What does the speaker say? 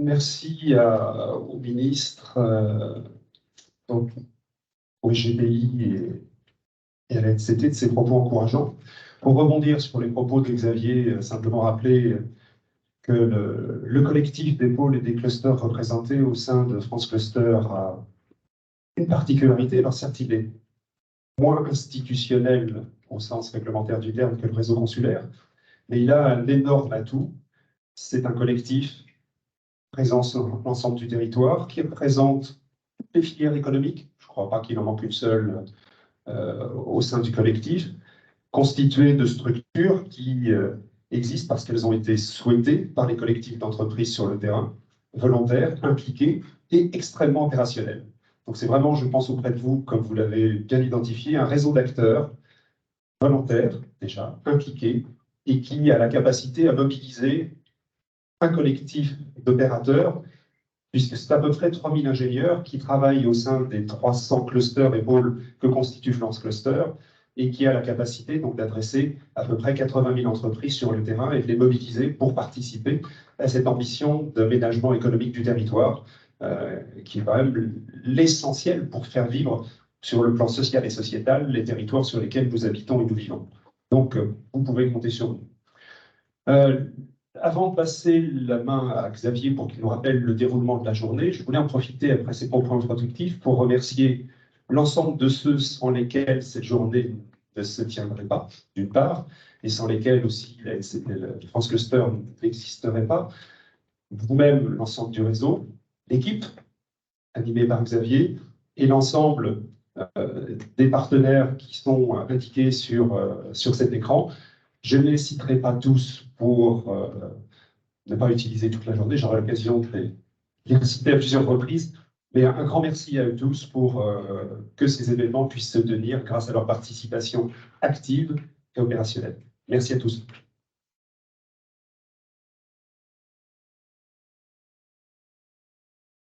Merci au ministre, donc, au GPI et à la NCT de ses propos encourageants. Pour rebondir sur les propos de Xavier, simplement rappeler que le collectif des pôles et des clusters représentés au sein de France Cluster a une particularité, alors certes il est moins institutionnel au sens réglementaire du terme que le réseau consulaire, mais il a un énorme atout. C'est un collectif présent sur l'ensemble du territoire qui représente toutes les filières économiques. Je ne crois pas qu'il en manque une seule au sein du collectif, constitué de structures qui existent parce qu'elles ont été souhaitées par les collectifs d'entreprises sur le terrain, volontaires, impliqués et extrêmement opérationnels. Donc c'est vraiment, je pense, auprès de vous, comme vous l'avez bien identifié, un réseau d'acteurs volontaires, déjà, impliqués, et qui a la capacité à mobiliser un collectif d'opérateurs, puisque c'est à peu près 3000 ingénieurs qui travaillent au sein des 300 clusters et pôles que constitue France Cluster, et qui a la capacité donc d'adresser à peu près 80 000 entreprises sur le terrain et de les mobiliser pour participer à cette ambition d'aménagement économique du territoire, qui est quand même l'essentiel pour faire vivre sur le plan social et sociétal les territoires sur lesquels nous habitons et nous vivons. Donc, vous pouvez compter sur nous. Avant de passer la main à Xavier pour qu'il nous rappelle le déroulement de la journée, je voulais en profiter après ces propos introductifs pour remercier l'ensemble de ceux sans lesquels cette journée ne se tiendrait pas, d'une part, et sans lesquels aussi la France Cluster n'existerait pas. Vous-même, l'ensemble du réseau, l'équipe animée par Xavier, et l'ensemble des partenaires qui sont indiqués sur cet écran. Je ne les citerai pas tous pour ne pas utiliser toute la journée, j'aurai l'occasion de les citer à plusieurs reprises, mais un grand merci à eux tous pour que ces événements puissent se tenir grâce à leur participation active et opérationnelle. Merci à tous.